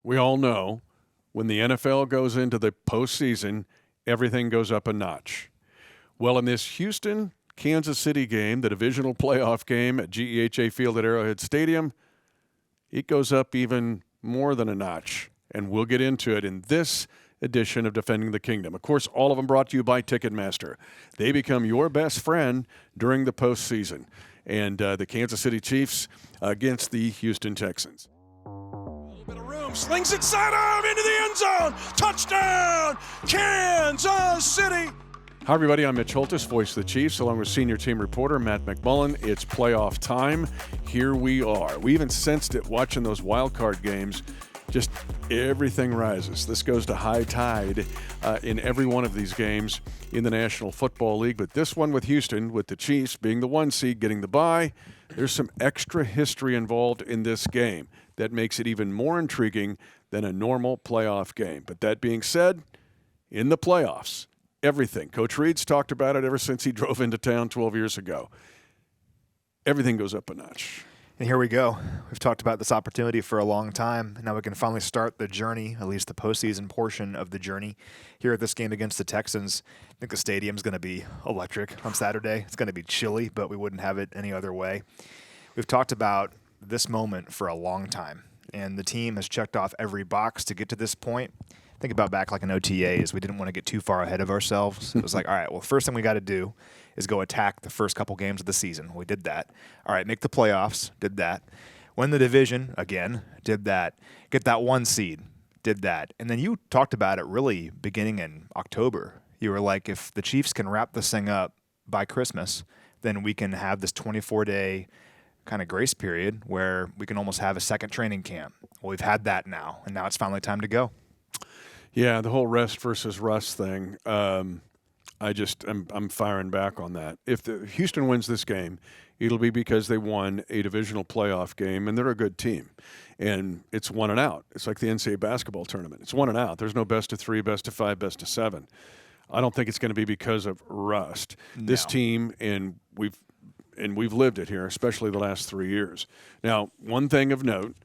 We all know when the NFL goes into the postseason, everything goes up a notch. Well, in this Houston-Kansas City game, the divisional playoff game at GEHA Field at Arrowhead Stadium, it goes up even more than a notch. And we'll get into it in this edition of Defending the Kingdom. Of course, all of them brought to you by Ticketmaster. They become your best friend during the postseason. And the Kansas City Chiefs against the Houston Texans. A little bit of room, slings it sidearm into the end zone. Touchdown, Kansas City. Hi, everybody. I'm Mitch Holthus, voice of the Chiefs, along with senior team reporter Matt McMullen. It's playoff time. Here we are. We even sensed it watching those wild card games. Just everything rises. This goes to high tide in every one of these games in the National Football League. But this one with Houston, with the Chiefs being the 1 seed, getting the bye, there's some extra history involved in this game that makes it even more intriguing than a normal playoff game. But that being said, in the playoffs, everything. Coach Reed's talked about it ever since he drove into town 12 years ago. Everything goes up a notch. And here we go. We've talked about this opportunity for a long time. Now we can finally start the journey, at least the postseason portion of the journey, here at this game against the Texans. I think the stadium's going to be electric on Saturday. It's going to be chilly, but we wouldn't have it any other way. We've talked about this moment for a long time, and the team has checked off every box to get to this point. Think about back like an OTAs. We didn't want to get too far ahead of ourselves. It was like, all right, well, first thing we got to do is go attack the first couple games of the season. We did that. All right, make the playoffs, did that. Win the division, again, did that. Get that 1 seed, did that. And then you talked about it really beginning in October. You were like, if the Chiefs can wrap this thing up by Christmas, then we can have this 24-day kind of grace period where we can almost have a second training camp. Well, we've had that now, and now it's finally time to go. Yeah, the whole rest versus rust thing. I'm firing back on that. If the Houston wins this game, it'll be because they won a divisional playoff game, and they're a good team. And it's 1 and out. It's like the NCAA basketball tournament. It's 1 and out. There's no best of 3, best of 5, best of 7. I don't think it's going to be because of rust. No. This team, and we've lived it here, especially the last 3 years. Now, one thing of note,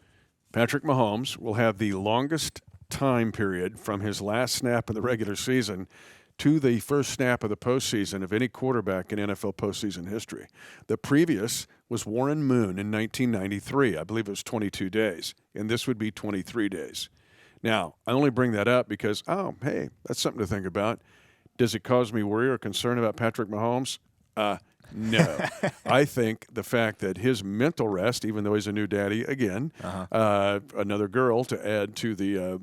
Patrick Mahomes will have the longest time period from his last snap in the regular season to the first snap of the postseason of any quarterback in NFL postseason history. The previous was Warren Moon in 1993. I believe it was 22 days, and this would be 23 days. Now, I only bring that up because, hey, that's something to think about. Does it cause me worry or concern about Patrick Mahomes? No. I think the fact that his mental rest, even though he's a new daddy again, another girl to add to the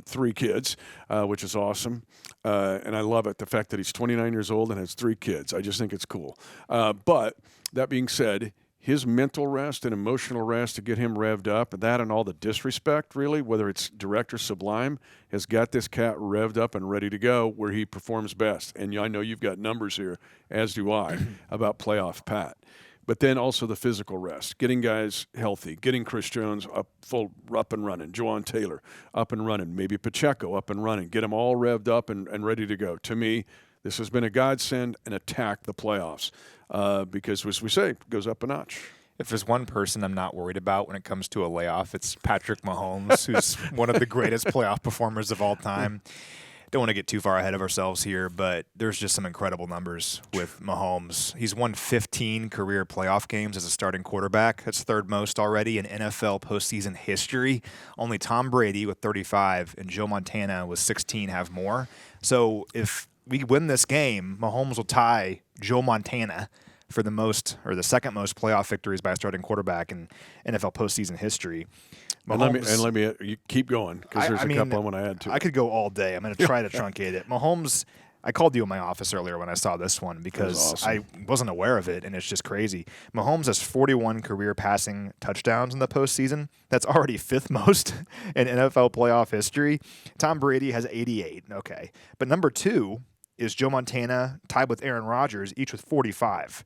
3 kids, which is awesome. And I love it, the fact that he's 29 years old and has 3 kids. I just think it's cool. But that being said, his mental rest and emotional rest to get him revved up, and that and all the disrespect, really, whether it's direct or sublime, has got this cat revved up and ready to go where he performs best. And I know you've got numbers here, as do I, about playoff Pat. But then also the physical rest, getting guys healthy, getting Chris Jones up and running, Juwan Taylor up and running, maybe Pacheco up and running, get them all revved up and ready to go. To me, this has been a godsend and attack the playoffs because, as we say, it goes up a notch. If there's one person I'm not worried about when it comes to a layoff, it's Patrick Mahomes, who's one of the greatest playoff performers of all time. Don't want to get too far ahead of ourselves here, but there's just some incredible numbers with Mahomes. He's won 15 career playoff games as a starting quarterback. That's 3rd most already in NFL postseason history. Only Tom Brady with 35 and Joe Montana with 16 have more. So if we win this game, Mahomes will tie Joe Montana for the most or the second most playoff victories by a starting quarterback in NFL postseason history. Mahomes, and let me you keep going because there's a couple I want to add to. I could go all day. I'm going to try to truncate it. Mahomes, I called you in my office earlier when I saw this one because awesome. I wasn't aware of it, and it's just crazy. Mahomes has 41 career passing touchdowns in the postseason. That's already 5th most in NFL playoff history. Tom Brady has 88. Okay. But number 2 is Joe Montana, tied with Aaron Rodgers, each with 45.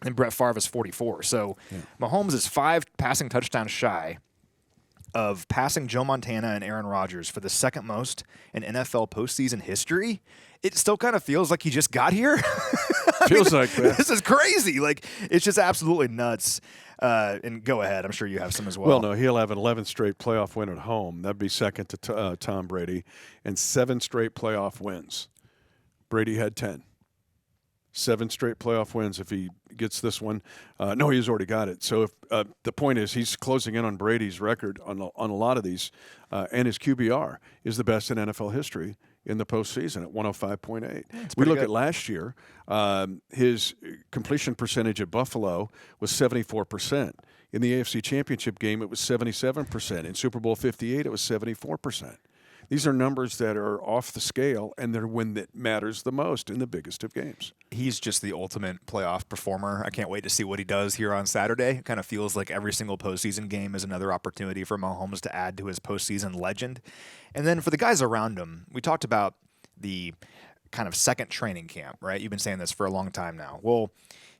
And Brett Favre is 44. So Mahomes is 5 passing touchdowns shy of passing Joe Montana and Aaron Rodgers for the second most in NFL postseason history. It still kind of feels like he just got here. Feels like that. This is crazy. Like, it's just absolutely nuts. And go ahead. I'm sure you have some as well. Well, no, he'll have an 11th straight playoff win at home. That'd be second to Tom Brady. And 7 straight playoff wins. Brady had 10. 7 straight playoff wins if he gets this one. No, he's already got it. So if the point is he's closing in on Brady's record on a lot of these, and his QBR is the best in NFL history in the postseason at 105.8. We look at last year, his completion percentage at Buffalo was 74%. In the AFC Championship game, it was 77%. In Super Bowl 58, it was 74%. These are numbers that are off the scale, and they're when that matters the most in the biggest of games. He's just the ultimate playoff performer. I can't wait to see what he does here on Saturday. It kind of feels like every single postseason game is another opportunity for Mahomes to add to his postseason legend. And then for the guys around him, we talked about the kind of second training camp, right? You've been saying this for a long time now. Well,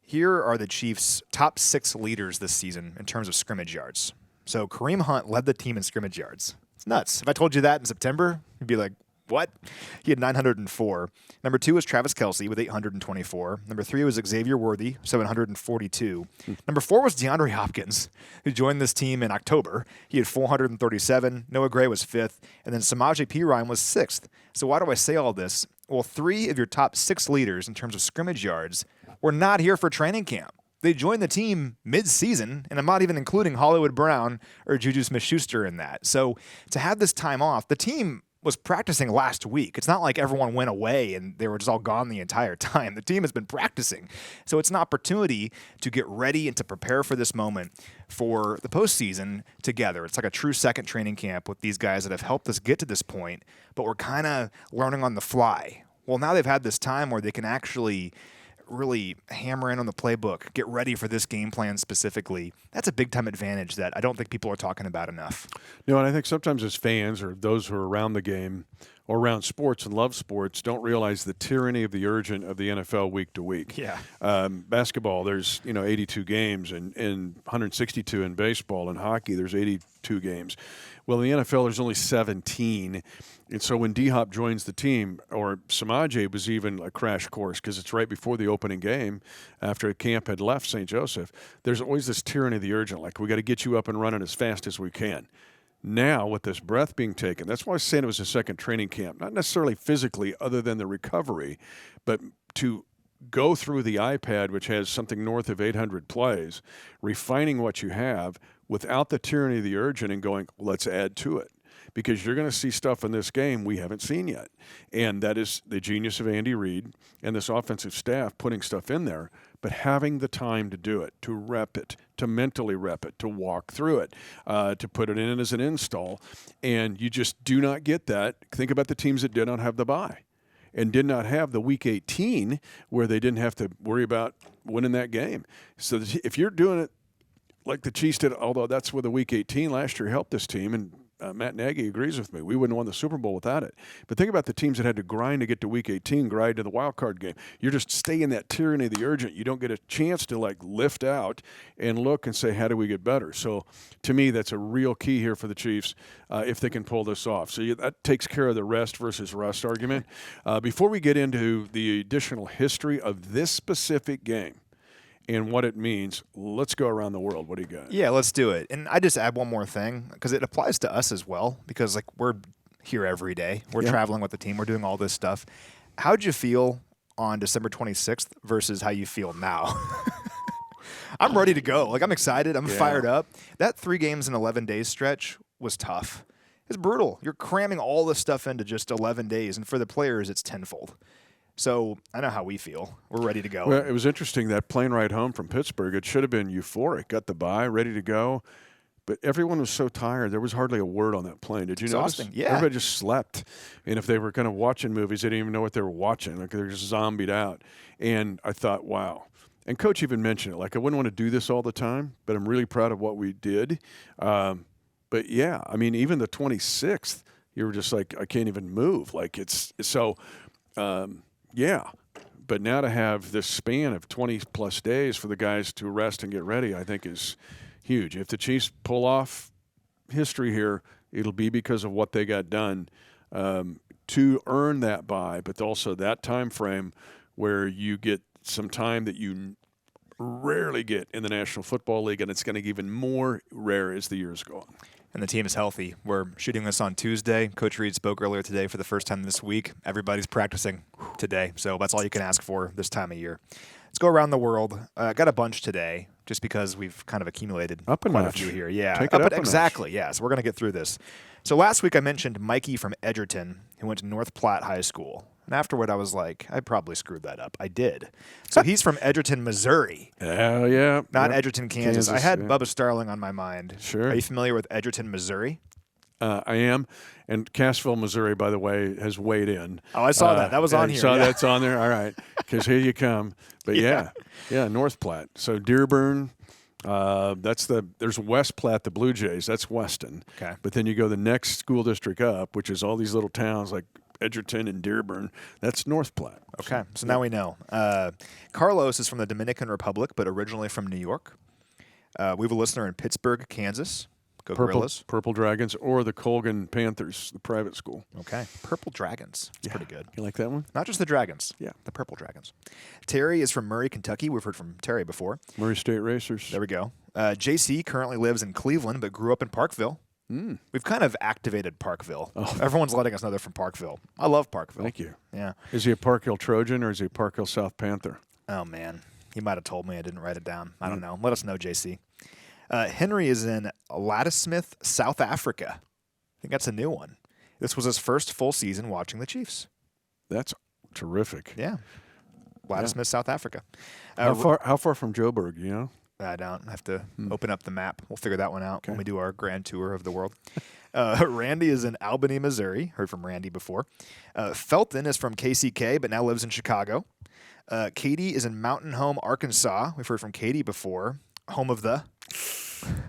here are the Chiefs' top 6 leaders this season in terms of scrimmage yards. So Kareem Hunt led the team in scrimmage yards. It's nuts. If I told you that in September, you'd be like, what? He had 904. Number 2 was Travis Kelce with 824. Number 3 was Xavier Worthy, 742. Number 4 was DeAndre Hopkins, who joined this team in October. He had 437. Noah Gray was 5th. And then Samaje Perine was 6th. So why do I say all this? Well, 3 of your top 6 leaders in terms of scrimmage yards were not here for training camp. They joined the team mid-season, and I'm not even including Hollywood Brown or Juju Smith-Schuster in that. So to have this time off, the team was practicing last week. It's not like everyone went away and they were just all gone the entire time. The team has been practicing. So it's an opportunity to get ready and to prepare for this moment for the postseason together. It's like a true second training camp with these guys that have helped us get to this point, but we're kind of learning on the fly. Well, now they've had this time where they can actually really hammer in on the playbook, get ready for this game plan specifically. That's a big-time advantage that I don't think people are talking about enough. No, and I think sometimes as fans or those who are around the game or around sports and love sports don't realize the tyranny of the urgent of the NFL week to week. Yeah. Basketball, there's 82 games and 162 in baseball. And hockey, there's 82 games. Well, in the NFL, there's only 17. And so when D-Hop joins the team, or Samaje was even a crash course because it's right before the opening game after camp had left St. Joseph, there's always this tyranny of the urgent, like we got to get you up and running as fast as we can. Now, with this breath being taken, that's why I was saying it was a second training camp, not necessarily physically other than the recovery, but to go through the iPad, which has something north of 800 plays, refining what you have without the tyranny of the urgent and going, let's add to it. Because you're going to see stuff in this game we haven't seen yet. And that is the genius of Andy Reid and this offensive staff putting stuff in there, but having the time to do it, to rep it, to mentally rep it, to walk through it, to put it in as an install. And you just do not get that. Think about the teams that did not have the bye and did not have the Week 18 where they didn't have to worry about winning that game. So if you're doing it like the Chiefs did, although that's where the Week 18 last year helped this team, and Matt Nagy agrees with me. We wouldn't have won the Super Bowl without it. But think about the teams that had to grind to get to Week 18, grind to the wild card game. You're just staying that tyranny of the urgent. You don't get a chance to lift out and look and say, how do we get better? So to me, that's a real key here for the Chiefs if they can pull this off. So that takes care of the rest versus rust argument. Before we get into the additional history of this specific game and what it means, let's go around the world. What do you got? Yeah, let's do it. And I just add one more thing because it applies to us as well because we're here every day. We're traveling with the team. We're doing all this stuff. How'd you feel on December 26th versus how you feel now? I'm ready to go. I'm excited. I'm fired up. That 3 games in 11 days stretch was tough. It's brutal. You're cramming all this stuff into just 11 days, and for the players, it's tenfold. So I know how we feel. We're ready to go. Well, it was interesting, that plane ride home from Pittsburgh. It should have been euphoric. Got the bye, ready to go. But everyone was so tired. There was hardly a word on that plane. Did you notice? Yeah. Everybody just slept. And if they were kind of watching movies, they didn't even know what they were watching. They were just zombied out. And I thought, wow. And Coach even mentioned it. I wouldn't want to do this all the time, but I'm really proud of what we did. But, yeah, I mean, even the 26th, you were just like, I can't even move. It's so yeah, but now to have this span of 20-plus days for the guys to rest and get ready, I think is huge. If the Chiefs pull off history here, it'll be because of what they got done to earn that bye, but also that time frame where you get some time that you rarely get in the National Football League, and it's going to get even more rare as the years go on. And the team is healthy. We're shooting this on Tuesday. Coach Reed spoke earlier today for the first time this week. Everybody's practicing today, so that's all you can ask for this time of year. Let's go around the world. Got a bunch today just because we've kind of accumulated up a quite notch. a few here. Yeah, Take it up exactly. Yeah, so we're going to get through this. So last week I mentioned Mikey from Edgerton, who went to North Platte High School. And afterward, I was like, I probably screwed that up. I did. So he's from Edgerton, Missouri. Oh, yeah. Not Edgerton, Kansas. I had yeah. Bubba Starling on my mind. Sure. Are you familiar with Edgerton, Missouri? I am. And Cassville, Missouri, by the way, has weighed in. Oh, I saw that. That was on here. Saw yeah. that's on there? All right. Because here you come. But yeah, North Platte. So Dearborn, there's West Platte, the Blue Jays. That's Weston. Okay. But then you go the next school district up, which is all these little towns like Edgerton and Dearborn. That's North Platte. Okay. So now we know. Carlos is from the Dominican Republic, but originally from New York. We have a listener in Pittsburgh, Kansas. Go Gorillas. Purple Dragons or the Colgan Panthers, the private school. Okay. Purple Dragons. It's pretty good. You like that one? Not just the Dragons. Yeah. The Purple Dragons. Terry is from Murray, Kentucky. We've heard from Terry before. Murray State Racers. There we go. JC currently lives in Cleveland but grew up in Parkville. We've kind of activated Parkville. Oh. Everyone's letting us know they're from Parkville. I love Parkville. Thank you. Yeah. Is he a Park Hill Trojan or is he a Park Hill South Panther? Oh, man. He might have told me. I didn't write it down. I don't know. Let us know, JC. Henry is in Ladysmith, South Africa. I think that's a new one. This was his first full season watching the Chiefs. That's terrific. Yeah. Ladysmith, South Africa. How far from Joburg, you know? I don't have to open up the map. We'll figure that one out when we do our grand tour of the world. Randy is in Albany, Missouri. Heard from Randy before. Felton is from KCK, but now lives in Chicago. Katie is in Mountain Home, Arkansas. We've heard from Katie before. Home of the...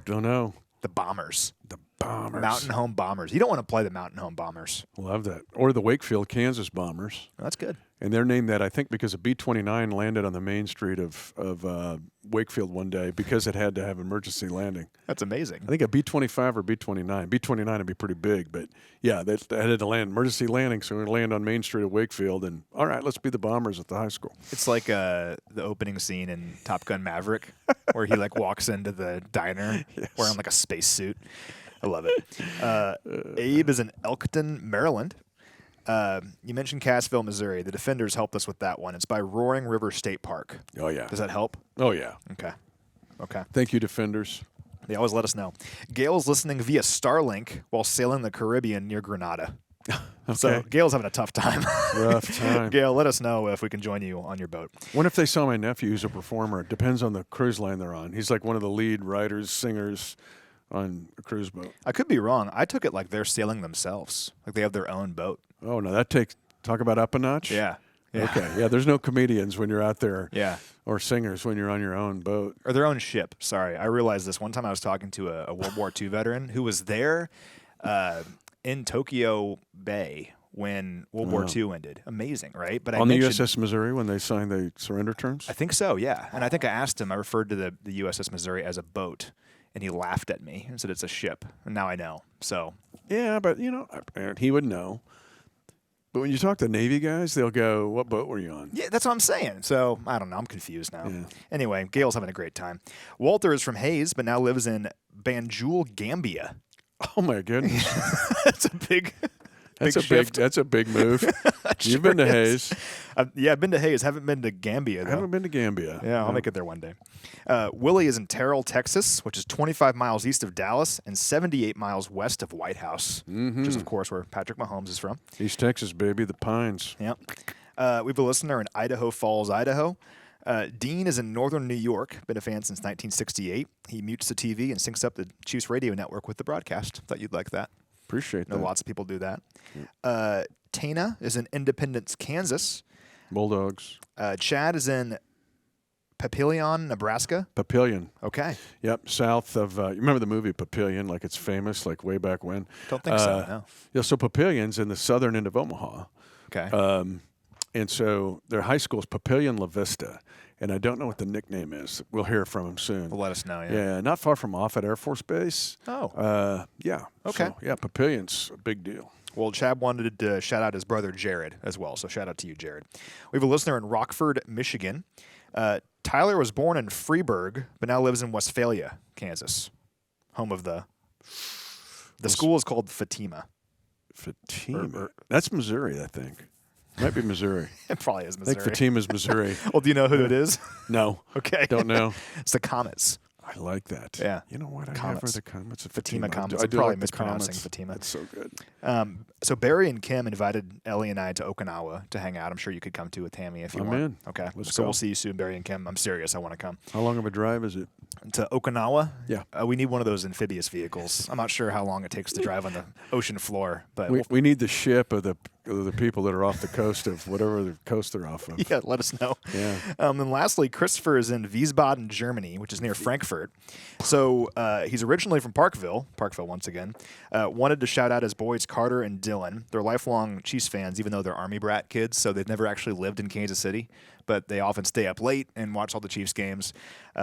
Don't know. The Bombers. The Bombers. Mountain Home Bombers. You don't want to play the Mountain Home Bombers. Love that. Or the Wakefield, Kansas Bombers. Oh, that's good. And they're named that, I think, because a B-29 landed on the main street of Wakefield one day because it had to have emergency landing. That's amazing. I think a B-25 or B-29. B-29 would be pretty big, but yeah, they had to land emergency landing, so we land on Main Street of Wakefield, and all right, let's be the Bombers at the high school. It's like the opening scene in Top Gun Maverick where he like walks into the diner wearing like a space suit. I love it. Abe is in Elkton, Maryland. You mentioned Cassville, Missouri. The Defenders helped us with that one. It's by Roaring River State Park. Oh, yeah. Does that help? Oh, yeah. Okay. Thank you, Defenders. They always let us know. Gail's listening via Starlink while sailing the Caribbean near Grenada. Okay. So Gail's having a tough time. Rough time. Gail, let us know if we can join you on your boat. What if they saw my nephew who's a performer? It depends on the cruise line they're on. He's like one of the lead writers, singers on a cruise boat. I could be wrong. I took it like they're sailing themselves. Like they have their own boat. Oh, no, talk about up a notch? Yeah. Okay. Yeah, there's no comedians when you're out there. Yeah. Or singers when you're on your own boat. Or their own ship. Sorry. I realized this. One time I was talking to a World War II veteran who was there in Tokyo Bay when World War II ended. Amazing, right? But on the USS Missouri when they signed the surrender terms? I think so, yeah. And I think I asked him, I referred to the USS Missouri as a boat, and he laughed at me and said it's a ship. And now I know. So yeah, but, he would know. But when you talk to Navy guys, they'll go, what boat were you on? Yeah, that's what I'm saying. So, I don't know. I'm confused now. Yeah. Anyway, Gail's having a great time. Walter is from Hayes, but now lives in Banjul, Gambia. Oh, my goodness. That's a big shift. That's a big move. You've been to Hayes. Yeah, I've been to Hayes. Haven't been to Gambia, though. I haven't been to Gambia. Yeah, I'll make it there one day. Willie is in Terrell, Texas, which is 25 miles east of Dallas and 78 miles west of White House, which is, of course, where Patrick Mahomes is from. East Texas, baby, the Pines. Yep. We have a listener in Idaho Falls, Idaho. Dean is in northern New York, been a fan since 1968. He mutes the TV and syncs up the Chiefs radio network with the broadcast. Thought you'd like that. Appreciate that. Lots of people do that. Tana is in Independence, Kansas. Bulldogs. Chad is in Papillion, Nebraska. Papillion. Okay. Yep, south of, you remember the movie Papillion, like it's famous, like way back when? Don't think so, no. Yeah, so Papillion's in the southern end of Omaha. Okay. And so their high school is Papillion La Vista. and I don't know what the nickname is. We'll hear from him soon. Well, let us know. Yeah, not far from Offutt Air Force Base. Oh. Yeah. Okay. So, yeah, Papilion's a big deal. Well, Chad wanted to shout out his brother Jared as well, so shout out to you, Jared. We have a listener in Rockford, Michigan. Tyler was born in Freeburg, but now lives in Westphalia, Kansas, home of the school is called Fatima. Fatima. That's Missouri, I think. Might be Missouri. It probably is I Missouri. think Fatima's Missouri. Well, do you know who it is? No. Okay. Don't know. It's the Comets. I like that. Yeah. You know what? I Comets. have heard the Comets of Fatima Comets. I I'm do probably like the mispronouncing Comets. Fatima. That's so good. So Barry and Kim invited Ellie and I to Okinawa to hang out. I'm sure you could come too with Tammy if you I'm want. in. Okay. Let's so go. we'll see you soon, Barry and Kim. I'm serious. I want to come. How long of a drive is it? To Okinawa? Yeah. We need one of those amphibious vehicles. I'm not sure how long it takes to drive on the ocean floor, but We need the ship of the people that are off the coast of whatever the coast they're off of. yeah, let us know. Yeah. And lastly, Christopher is in Wiesbaden, Germany, which is near Frankfurt. So he's originally from Parkville once again. Wanted to shout out his boys Carter and Dylan. They're lifelong Chiefs fans, even though they're Army brat kids, so they've never actually lived in Kansas City. But they often stay up late and watch all the Chiefs games.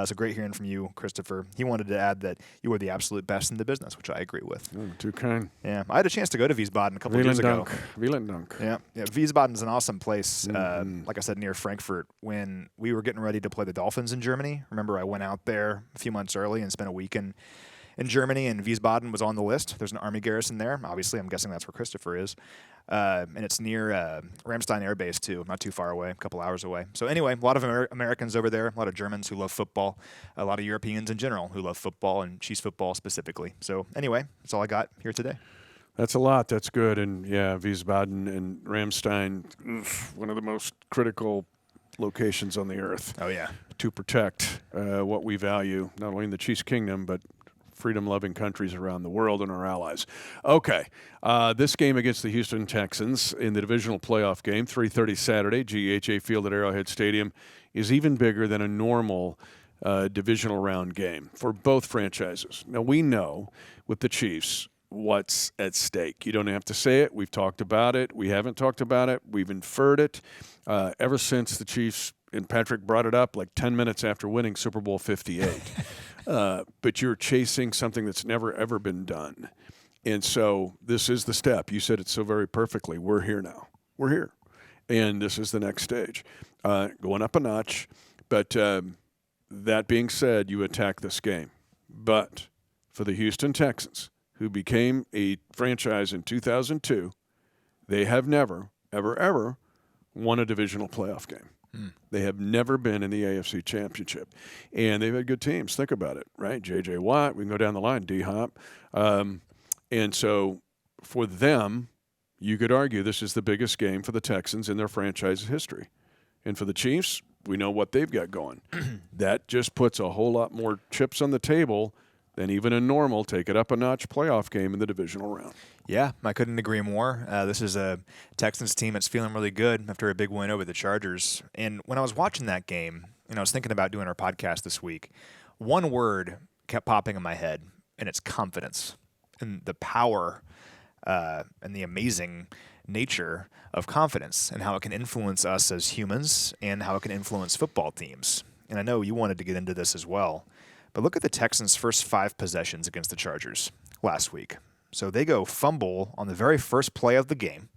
So great hearing from you, Christopher. He wanted to add that you were the absolute best in the business, which I agree with. Oh, too kind. Yeah, I had a chance to go to Wiesbaden a couple of years ago. Wieland Dunk. Yeah, Wiesbaden's an awesome place. Like I said, near Frankfurt. When we were getting ready to play the Dolphins in Germany, remember I went out there a few months early and spent a week in Germany, and Wiesbaden was on the list. There's an Army garrison there. Obviously, I'm guessing that's where Christopher is. And it's near Ramstein Air Base, too, not too far away, a couple hours away. So anyway, a lot of Americans over there, a lot of Germans who love football, a lot of Europeans in general who love football and Chiefs football specifically. So anyway, that's all I got here today. That's a lot. That's good. And, yeah, Wiesbaden and Ramstein, one of the most critical locations on the earth. Oh, yeah. To protect what we value, not only in the Chiefs Kingdom, but freedom-loving countries around the world and our allies. Okay, this game against the Houston Texans in the divisional playoff game, 3:30 Saturday, GEHA Field at Arrowhead Stadium, is even bigger than a normal divisional round game for both franchises. Now, we know with the Chiefs what's at stake. You don't have to say it. We've talked about it. We haven't talked about it. We've inferred it ever since the Chiefs and Patrick brought it up like 10 minutes after winning Super Bowl 58. But you're chasing something that's never, ever been done. And so this is the step. You said it so very perfectly. We're here now. We're here. And this is the next stage. Going up a notch. But that being said, you attack this game. But for the Houston Texans, who became a franchise in 2002, they have never, ever, ever won a divisional playoff game. They have never been in the AFC Championship. And they've had good teams. Think about it, right? J.J. Watt, we can go down the line, D-Hop. And so for them, you could argue this is the biggest game for the Texans in their franchise history. And for the Chiefs, we know what they've got going. That just puts a whole lot more chips on the table than even a normal take-it-up-a-notch playoff game in the divisional round. Yeah, I couldn't agree more. This is a Texans team that's feeling really good after a big win over the Chargers. And when I was watching that game, and I was thinking about doing our podcast this week, one word kept popping in my head, and it's confidence. And the power and the amazing nature of confidence and how it can influence us as humans and how it can influence football teams. And I know you wanted to get into this as well. But look at the Texans' first 5 possessions against the Chargers last week. So they go fumble on the very first play of the game,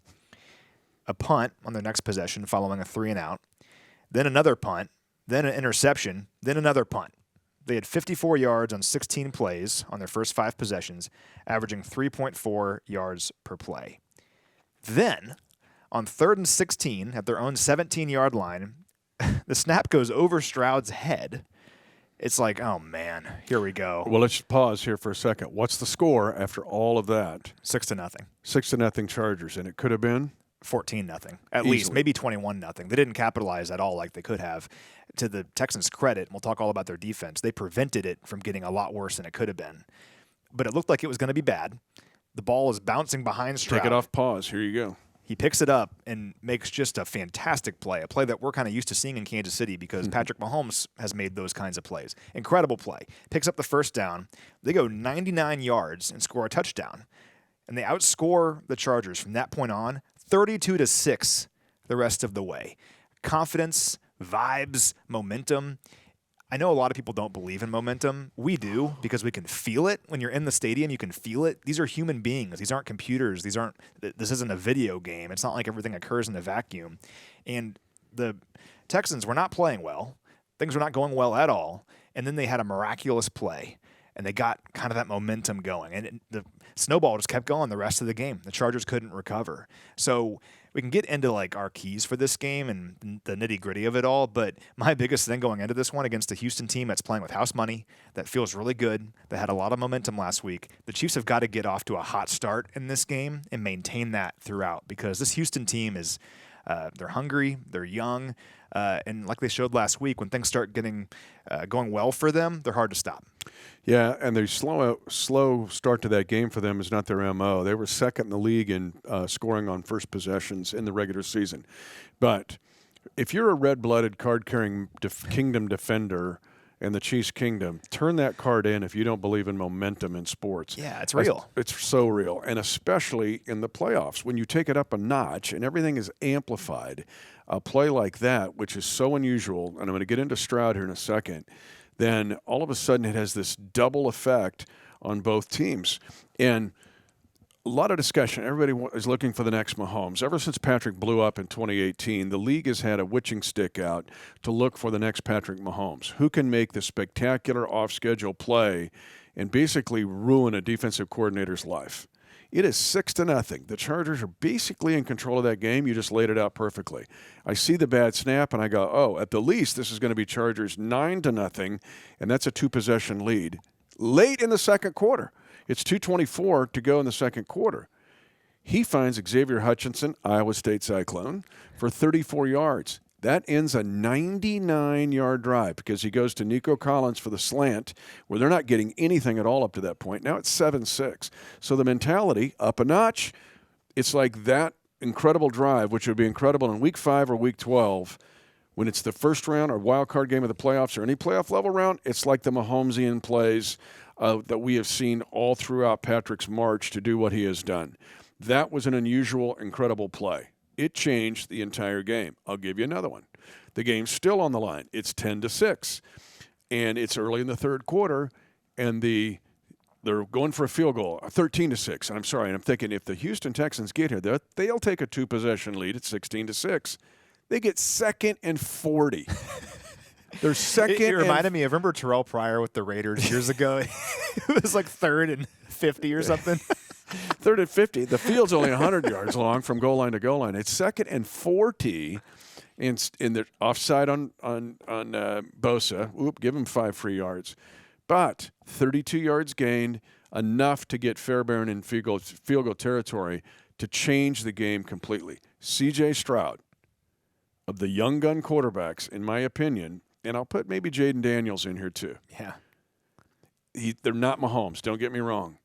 a punt on their next possession following a 3-and-out, then another punt, then an interception, then another punt. They had 54 yards on 16 plays on their first 5 possessions, averaging 3.4 yards per play. Then, on 3rd and 16 at their own 17-yard line, the snap goes over Stroud's head. It's like, oh, man, here we go. Well, let's pause here for a second. What's the score after all of that? 6-0. 6-0 Chargers, and it could have been 14-0, at Easily. least, maybe 21-0. They didn't capitalize at all like they could have. To the Texans' credit, and we'll talk all about their defense, they prevented it from getting a lot worse than it could have been. But it looked like it was going to be bad. The ball is bouncing behind Stroud. Take it off pause. Here you go. He picks it up and makes just a fantastic play, a play that we're kind of used to seeing in Kansas City because Patrick Mahomes has made those kinds of plays. Incredible play. Picks up the first down. They go 99 yards and score a touchdown. And they outscore the Chargers from that point on 32-6 the rest of the way. Confidence, vibes, momentum. I know a lot of people don't believe in momentum. We do, because we can feel it. When you're in the stadium, you can feel it. These are human beings. These aren't computers. This isn't a video game. It's not like everything occurs in a vacuum. And the Texans were not playing well. Things were not going well at all. And then they had a miraculous play, and they got kind of that momentum going. And the snowball just kept going the rest of the game. The Chargers couldn't recover. So we can get into like our keys for this game and the nitty-gritty of it all, but my biggest thing going into this one against a Houston team that's playing with house money, that feels really good, that had a lot of momentum last week, the Chiefs have got to get off to a hot start in this game and maintain that throughout, because this Houston team is they're hungry, they're young, and like they showed last week, when things start getting going well for them, they're hard to stop. Yeah, and the slow start to that game for them is not their MO. They were second in the league in scoring on first possessions in the regular season. But if you're a red-blooded card-carrying kingdom defender in the Chiefs' kingdom, turn that card in if you don't believe in momentum in sports. Yeah, it's real. It's so real, and especially in the playoffs. When you take it up a notch and everything is amplified, a play like that, which is so unusual, and I'm going to get into Stroud here in a second, then all of a sudden it has this double effect on both teams. And a lot of discussion. Everybody is looking for the next Mahomes. Ever since Patrick blew up in 2018, the league has had a witching stick out to look for the next Patrick Mahomes. Who can make the spectacular off-schedule play and basically ruin a defensive coordinator's life? It is 6-0. The Chargers are basically in control of that game. You just laid it out perfectly. I see the bad snap, and I go, oh, at the least, this is going to be Chargers 9-0, and that's a 2-possession lead. Late in the second quarter. It's 2:24 to go in the second quarter. He finds Xavier Hutchinson, Iowa State Cyclone, for 34 yards. That ends a 99-yard drive because he goes to Nico Collins for the slant, where they're not getting anything at all up to that point. Now it's 7-6. So the mentality, up a notch, it's like that incredible drive, which would be incredible in Week 5 or Week 12, when it's the first round or wild card game of the playoffs or any playoff level round, it's like the Mahomesian plays that we have seen all throughout Patrick's march to do what he has done. That was an unusual, incredible play. It changed the entire game. I'll give you another one. The game's still on the line. It's 10-6, and it's early in the third quarter, and they're going for a field goal, 13-6. I'm sorry, and I'm thinking if the Houston Texans get here, they'll take a 2-possession lead at 16-6. They get 2nd and 40. They're second. It reminded me of, remember Terrell Pryor with the Raiders years ago? It was like 3rd and 50 or something. 3rd and 50. The field's only 100 yards long from goal line to goal line. It's 2nd and 40, in the offside on Bosa. Oop, give him 5 free yards. But 32 yards gained, enough to get Fairbairn in field goal territory to change the game completely. C.J. Stroud, of the young gun quarterbacks, in my opinion, and I'll put maybe Jaden Daniels in here too. Yeah. They're not Mahomes, don't get me wrong,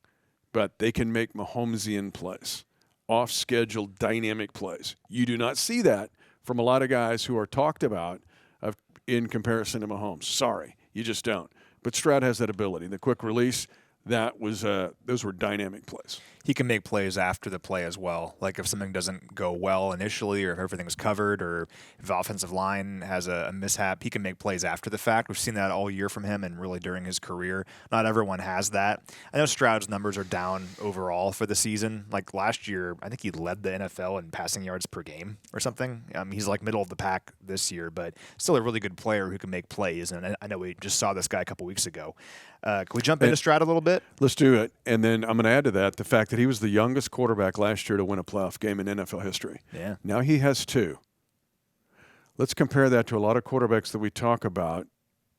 but they can make Mahomesian plays, off-schedule dynamic plays. You do not see that from a lot of guys who are talked about in comparison to Mahomes. Sorry, you just don't. But Stroud has that ability. The quick release, those were dynamic plays. He can make plays after the play as well. Like if something doesn't go well initially, or if everything's covered, or if the offensive line has a mishap, he can make plays after the fact. We've seen that all year from him and really during his career. Not everyone has that. I know Stroud's numbers are down overall for the season. Like last year, I think he led the NFL in passing yards per game or something. He's like middle of the pack this year, but still a really good player who can make plays. And I know we just saw this guy a couple weeks ago. Can we jump into Stroud a little bit? Let's do it. And then I'm going to add to that the fact that he was the youngest quarterback last year to win a playoff game in NFL history. Yeah. Now he has 2. Let's compare that to a lot of quarterbacks that we talk about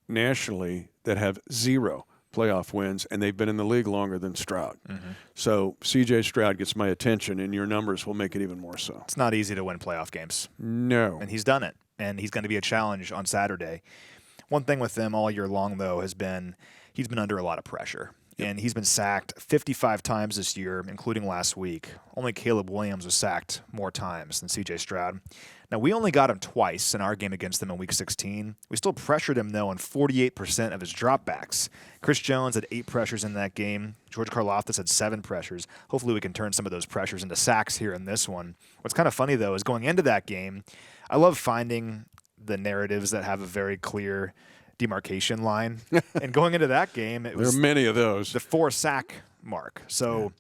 nationally that have 0 playoff wins, and they've been in the league longer than Stroud. Mm-hmm. So C.J. Stroud gets my attention, and your numbers will make it even more so. It's not easy to win playoff games. No. And he's done it, and he's going to be a challenge on Saturday. One thing with them all year long, though, has been he's been under a lot of pressure. And he's been sacked 55 times this year, including last week. Only Caleb Williams was sacked more times than C.J. Stroud. Now, we only got him twice in our game against them in Week 16. We still pressured him, though, on 48% of his dropbacks. Chris Jones had 8 pressures in that game. George Karlaftis had 7 pressures. Hopefully we can turn some of those pressures into sacks here in this one. What's kind of funny, though, is going into that game, I love finding the narratives that have a very clear demarcation line. And going into that game, it was there are many of those. the 4-sack mark. So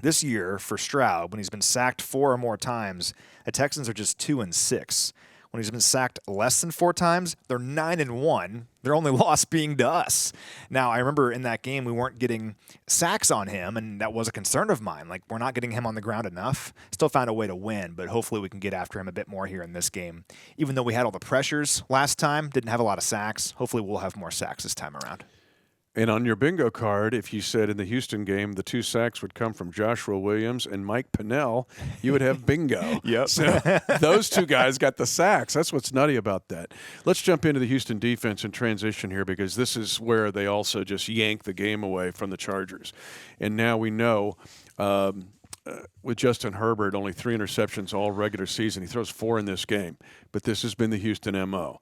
this year for Stroud, when he's been sacked 4 or more times, the Texans are just 2-6. When he's been sacked less than 4 times, they're 9-1. Their only loss being to us. Now, I remember in that game we weren't getting sacks on him, and that was a concern of mine. Like, we're not getting him on the ground enough. Still found a way to win, but hopefully we can get after him a bit more here in this game. Even though we had all the pressures last time, didn't have a lot of sacks, hopefully we'll have more sacks this time around. And on your bingo card, if you said in the Houston game the 2 sacks would come from Joshua Williams and Mike Pennell, you would have bingo. Yep. So those 2 guys got the sacks. That's what's nutty about that. Let's jump into the Houston defense and transition here, because this is where they also just yanked the game away from the Chargers. And now we know with Justin Herbert, only 3 interceptions all regular season. He throws 4 in this game. But this has been the Houston MO.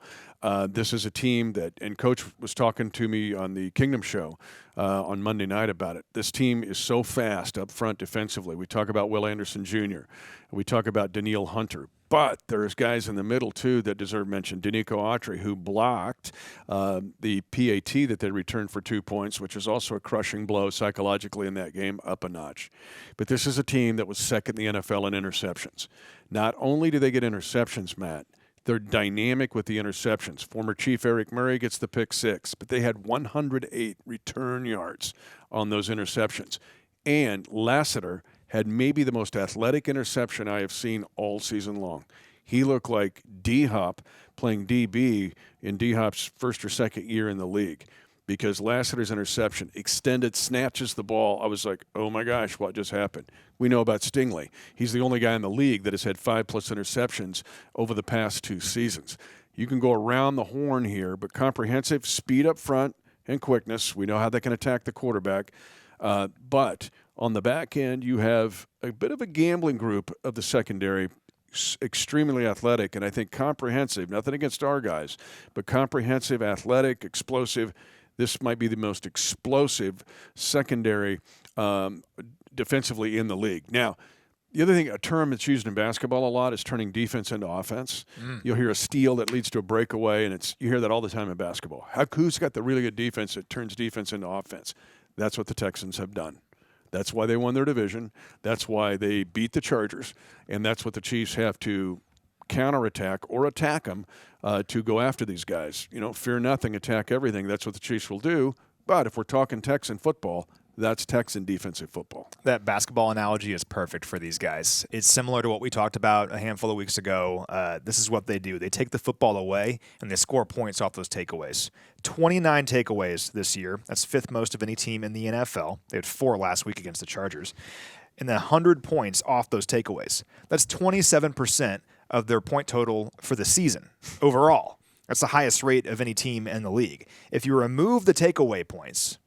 This is a team that, and Coach was talking to me on the Kingdom Show on Monday night about it. This team is so fast up front defensively. We talk about Will Anderson Jr. We talk about Daniil Hunter. But there's guys in the middle, too, that deserve mention. Danico Autry, who blocked the PAT that they returned for 2 points, which is also a crushing blow psychologically in that game, up a notch. But this is a team that was second in the NFL in interceptions. Not only do they get interceptions, Matt, they're dynamic with the interceptions. Former Chief Eric Murray gets the pick 6, but they had 108 return yards on those interceptions. And Lassiter had maybe the most athletic interception I have seen all season long. He looked like D-Hop playing DB in D-Hop's first or second year in the league, because Lassiter's interception extended, snatches the ball. I was like, oh my gosh, what just happened? We know about Stingley. He's the only guy in the league that has had 5+ interceptions over the past 2 seasons. You can go around the horn here, but comprehensive speed up front and quickness. We know how they can attack the quarterback. But on the back end, you have a bit of a gambling group of the secondary, extremely athletic, and I think comprehensive. Nothing against our guys, but comprehensive, athletic, explosive. This might be the most explosive secondary defensively in the league. Now, the other thing, a term that's used in basketball a lot, is turning defense into offense. You'll hear a steal that leads to a breakaway, and you hear that all the time in basketball. Who's got the really good defense that turns defense into offense? That's what the Texans have done. That's why they won their division. That's why they beat the Chargers, and that's what the Chiefs have to counterattack or attack them to go after these guys. You know, fear nothing, attack everything. That's what the Chiefs will do. But if we're talking Texan football, that's Texan defensive football. That basketball analogy is perfect for these guys. It's similar to what we talked about a handful of weeks ago. This is what they do. They take the football away, and they score points off those takeaways. 29 takeaways this year. That's 5th most of any team in the NFL. They had 4 last week against the Chargers. And then 100 points off those takeaways. That's 27% of their point total for the season overall. That's the highest rate of any team in the league. If you remove the takeaway points,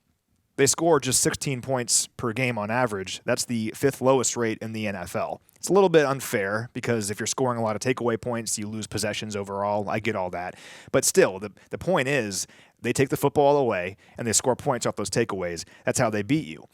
they score just 16 points per game on average. That's the 5th lowest rate in the NFL. It's a little bit unfair because if you're scoring a lot of takeaway points, you lose possessions overall. I get all that. But still, the point is they take the football away and they score points off those takeaways. That's how they beat you.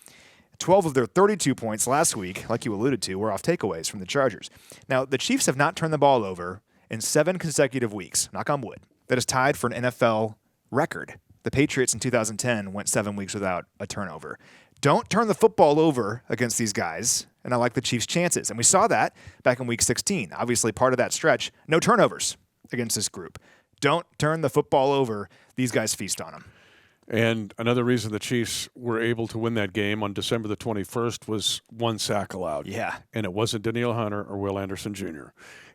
12 of their 32 points last week, like you alluded to, were off takeaways from the Chargers. Now, the Chiefs have not turned the ball over in 7 consecutive weeks, knock on wood. That is tied for an NFL record. The Patriots in 2010 went 7 weeks without a turnover. Don't turn the football over against these guys, and I like the Chiefs' chances. And we saw that back in Week 16. Obviously, part of that stretch, no turnovers against this group. Don't turn the football over. These guys feast on them. And another reason the Chiefs were able to win that game on December the 21st was 1 sack allowed. Yeah. And it wasn't Daniil Hunter or Will Anderson Jr.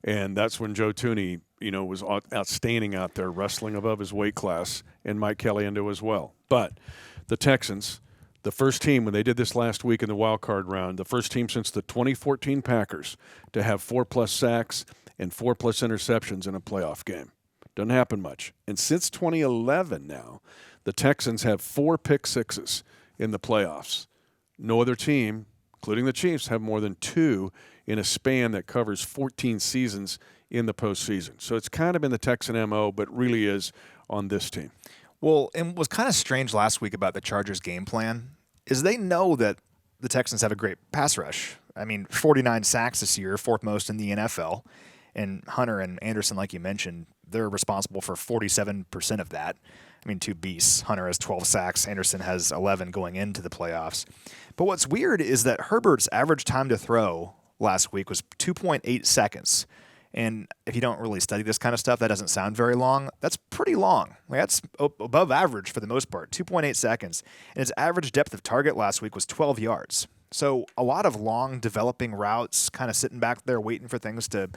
And that's when Joe Thuney, was outstanding out there, wrestling above his weight class, and Mike Caliendo as well. But the Texans, the first team, when they did this last week in the wild card round, the first team since the 2014 Packers to have 4+ sacks and 4+ interceptions in a playoff game. Doesn't happen much. And since 2011 now, the Texans have 4 pick sixes in the playoffs. No other team, including the Chiefs, have more than 2 in a span that covers 14 seasons in the postseason. So it's kind of been the Texan MO, but really is on this team. Well, and what was kind of strange last week about the Chargers' game plan is they know that the Texans have a great pass rush. I mean, 49 sacks this year, 4th most in the NFL. And Hunter and Anderson, like you mentioned, they're responsible for 47% of that. I mean, two beasts. Hunter has 12 sacks. Anderson has 11 going into the playoffs. But what's weird is that Herbert's average time to throw last week was 2.8 seconds. And if you don't really study this kind of stuff, that doesn't sound very long. That's pretty long. That's above average for the most part, 2.8 seconds. And his average depth of target last week was 12 yards. So a lot of long developing routes, kind of sitting back there waiting for things to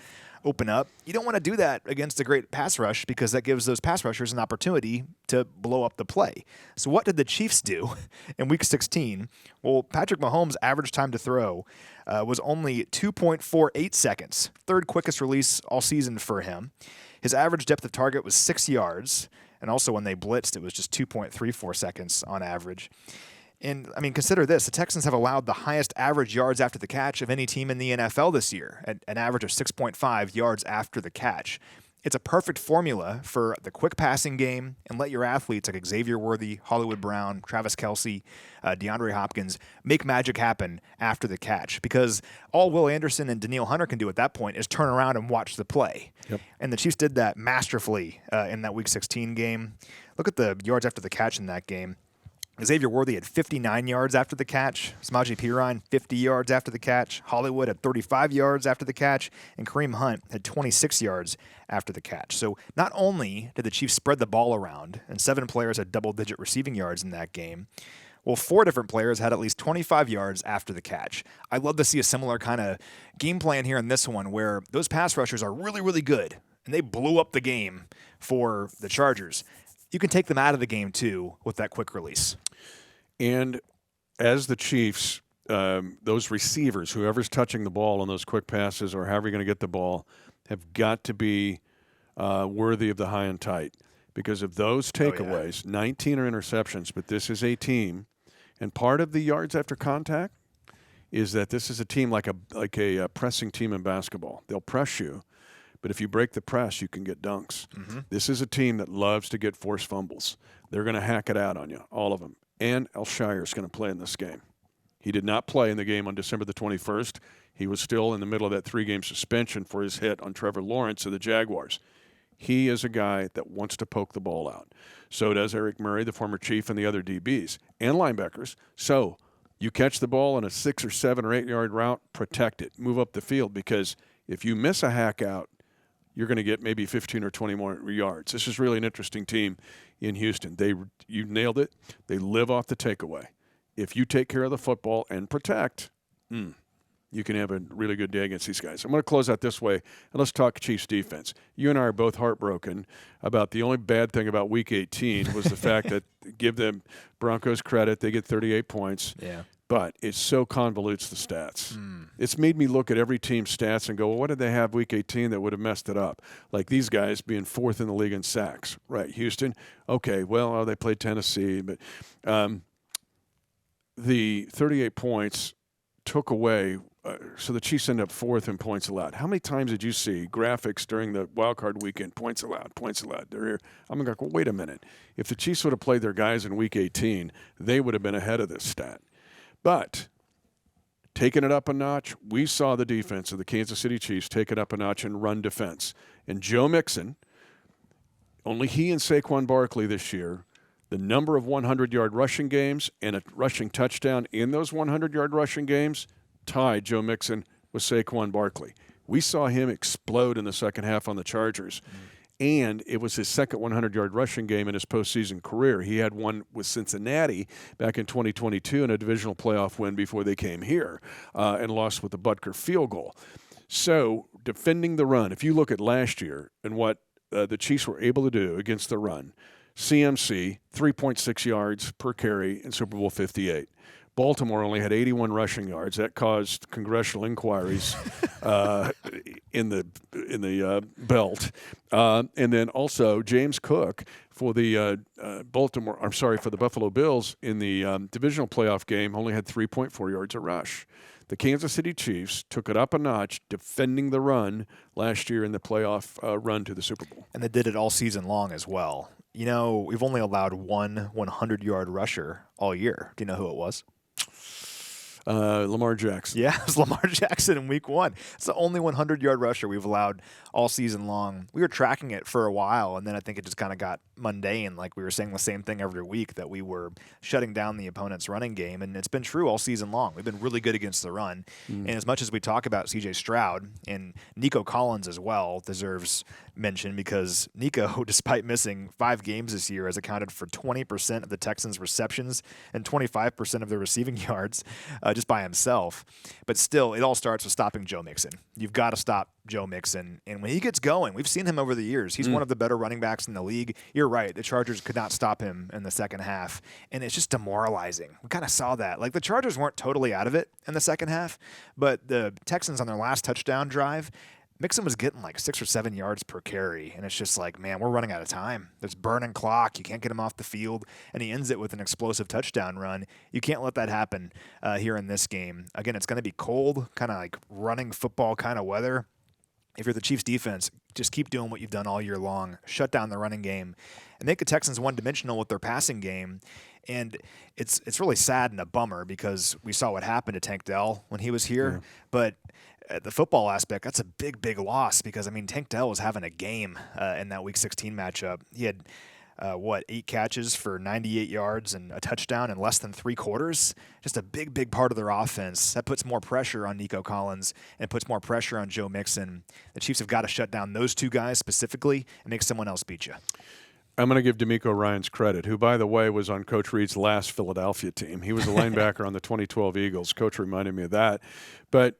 open up. You don't want to do that against a great pass rush because that gives those pass rushers an opportunity to blow up the play. So what did the Chiefs do in Week 16? Well, Patrick Mahomes' average time to throw was only 2.48 seconds, third quickest release all season for him. His average depth of target was 6 yards, and also when they blitzed, it was just 2.34 seconds on average. And, I mean, consider this. The Texans have allowed the highest average yards after the catch of any team in the NFL this year, at an average of 6.5 yards after the catch. It's a perfect formula for the quick passing game and let your athletes like Xavier Worthy, Hollywood Brown, Travis Kelce, DeAndre Hopkins make magic happen after the catch because all Will Anderson and Danielle Hunter can do at that point is turn around and watch the play. Yep. And the Chiefs did that masterfully in that Week 16 game. Look at the yards after the catch in that game. Xavier Worthy had 59 yards after the catch. Samaje Perine, 50 yards after the catch. Hollywood had 35 yards after the catch. And Kareem Hunt had 26 yards after the catch. So not only did the Chiefs spread the ball around, and 7 players had double-digit receiving yards in that game, well, 4 different players had at least 25 yards after the catch. I'd love to see a similar kind of game plan here in this one where those pass rushers are really, really good, and they blew up the game for the Chargers. You can take them out of the game, too, with that quick release. And as the Chiefs, those receivers, whoever's touching the ball on those quick passes or however you're going to get the ball, have got to be worthy of the high and tight. Because of those takeaways, 19 are interceptions, but this is a team. And part of the yards after contact is that this is a team like a pressing team in basketball. They'll press you. But if you break the press, you can get dunks. Mm-hmm. This is a team that loves to get forced fumbles. They're going to hack it out on you, all of them. And Alshire is going to play in this game. He did not play in the game on December the 21st. He was still in the middle of that 3-game suspension for his hit on Trevor Lawrence of the Jaguars. He is a guy that wants to poke the ball out. So does Eric Murray, the former Chief, and the other DBs and linebackers. So you catch the ball on a 6 or 7 or 8-yard route, protect it. Move up the field because if you miss a hack out, you're going to get maybe 15 or 20 more yards. This is really an interesting team in Houston. You nailed it. They live off the takeaway. If you take care of the football and protect, you can have a really good day against these guys. I'm going to close out this way, and let's talk Chiefs defense. You and I are both heartbroken about the only bad thing about Week 18 was the fact that, give them Broncos credit, they get 38 points. Yeah. But it so convolutes the stats. It's made me look at every team's stats and go, well, what did they have Week 18 that would have messed it up? Like these guys being 4th in the league in sacks. Right, Houston, okay, well, they played Tennessee. But the 38 points took away, so the Chiefs end up 4th in points allowed. How many times did you see graphics during the wild card weekend, points allowed? They're here. I'm going to go, well, wait a minute. If the Chiefs would have played their guys in Week 18, they would have been ahead of this stat. But taking it up a notch, we saw the defense of the Kansas City Chiefs take it up a notch in run defense. And Joe Mixon, only he and Saquon Barkley this year, the number of 100-yard rushing games and a rushing touchdown in those 100-yard rushing games tied Joe Mixon with Saquon Barkley. We saw him explode in the second half on the Chargers. And it was his second 100-yard rushing game in his postseason career. He had one with Cincinnati back in 2022 in a divisional playoff win before they came here and lost with the Butker field goal. So defending the run, if you look at last year and what the Chiefs were able to do against the run, CMC, 3.6 yards per carry in Super Bowl 58. Baltimore only had 81 rushing yards. That caused congressional inquiries in the belt. And then also James Cook for the for the Buffalo Bills in the divisional playoff game only had 3.4 yards a rush. The Kansas City Chiefs took it up a notch defending the run last year in the playoff run to the Super Bowl. And they did it all season long as well. You know, we've only allowed one 100-yard rusher all year. Do you know who it was? Lamar Jackson. Yeah, it was Lamar Jackson in week 1. It's the only 100-yard rusher we've allowed all season long. We were tracking it for a while, and then I think it just kind of got mundane. Like we were saying the same thing every week, that we were shutting down the opponent's running game, and it's been true all season long. We've been really good against the run. And as much as we talk about C.J. Stroud, and Nico Collins as well deserves mention, because Nico, despite missing 5 games this year, has accounted for 20% of the Texans' receptions and 25% of their receiving yards just by himself. But still, it all starts with stopping Joe Mixon. You've got to stop Joe Mixon. And when he gets going, we've seen him over the years. He's one of the better running backs in the league. You're right. The Chargers could not stop him in the second half. And it's just demoralizing. We kind of saw that. Like, the Chargers weren't totally out of it in the second half, but the Texans on their last touchdown drive, Mixon was getting like 6 or 7 yards per carry, and it's just like, man, we're running out of time. There's burning clock. You can't get him off the field, and he ends it with an explosive touchdown run. You can't let that happen here in this game. Again, it's going to be cold, kind of like running football kind of weather. If you're the Chiefs defense, just keep doing what you've done all year long. Shut down the running game and make the Texans one-dimensional with their passing game. And it's really sad and a bummer, because we saw what happened to Tank Dell when he was here. Yeah. But the football aspect, that's a big, big loss, because, I mean, Tank Dell was having a game in that Week 16 matchup. He had, 8 catches for 98 yards and a touchdown in less than 3 quarters. Just a big, big part of their offense. That puts more pressure on Nico Collins and puts more pressure on Joe Mixon. The Chiefs have got to shut down those 2 guys specifically and make someone else beat you. I'm going to give D'Amico Ryans credit, who, by the way, was on Coach Reed's last Philadelphia team. He was a linebacker on the 2012 Eagles. Coach reminded me of that. But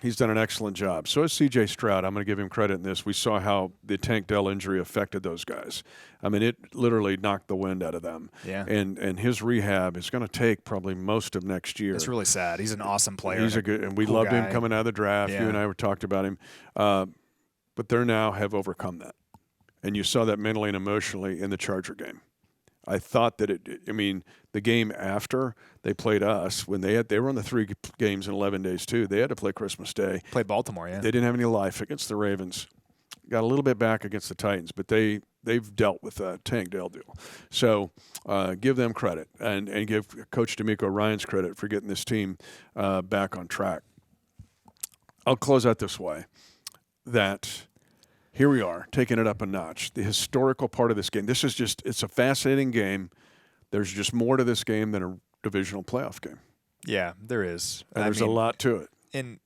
he's done an excellent job. So is C.J. Stroud. I'm going to give him credit in this. We saw how the Tank Dell injury affected those guys. I mean, it literally knocked the wind out of them. Yeah. And his rehab is going to take probably most of next year. It's really sad. He's an awesome player. He's a good, and we loved him coming out of the draft. Yeah. You and I were talked about him. But they now have overcome that. And you saw that mentally and emotionally in the Charger game. I thought that the game after they played us, when they were on the 3 games in 11 days too. They had to play Christmas Day. Played Baltimore, yeah. They didn't have any life against the Ravens. Got a little bit back against the Titans, but they've dealt with a Tank Dell deal. So give them credit and give Coach D'Amico Ryans credit for getting this team back on track. I'll close out this way, that here we are, taking it up a notch. The historical part of this game. This is it's a fascinating game. There's just more to this game than a divisional playoff game. Yeah, there is. And there's a lot to it. And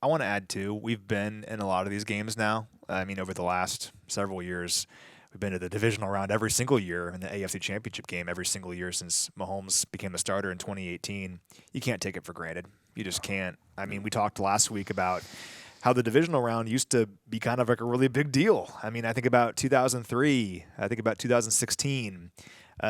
I want to add, too, we've been in a lot of these games now. I mean, over the last several years, we've been to the divisional round every single year and the AFC Championship game every single year since Mahomes became a starter in 2018. You can't take it for granted. You just can't. I mean, we talked last week about how the divisional round used to be kind of like a really big deal. I mean, I think about 2003. I think about 2016,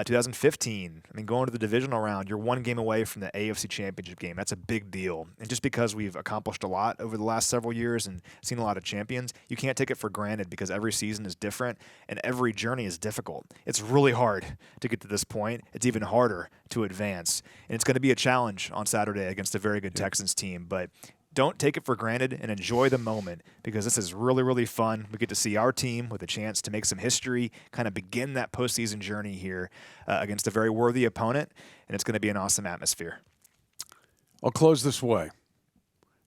2015. I mean, going to the divisional round, you're 1 game away from the AFC Championship game. That's a big deal. And just because we've accomplished a lot over the last several years and seen a lot of champions, you can't take it for granted, because every season is different and every journey is difficult. It's really hard to get to this point. It's even harder to advance. And it's going to be a challenge on Saturday against a very good Texans team. But don't take it for granted and enjoy the moment, because this is really, really fun. We get to see our team with a chance to make some history, kind of begin that postseason journey here against a very worthy opponent, and it's going to be an awesome atmosphere. I'll close this way.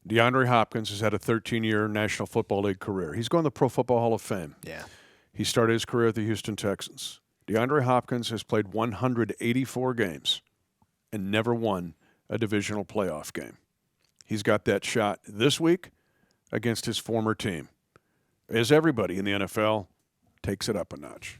DeAndre Hopkins has had a 13-year National Football League career. He's going to the Pro Football Hall of Fame. Yeah. He started his career at the Houston Texans. DeAndre Hopkins has played 184 games and never won a divisional playoff game. He's got that shot this week against his former team, as everybody in the NFL takes it up a notch.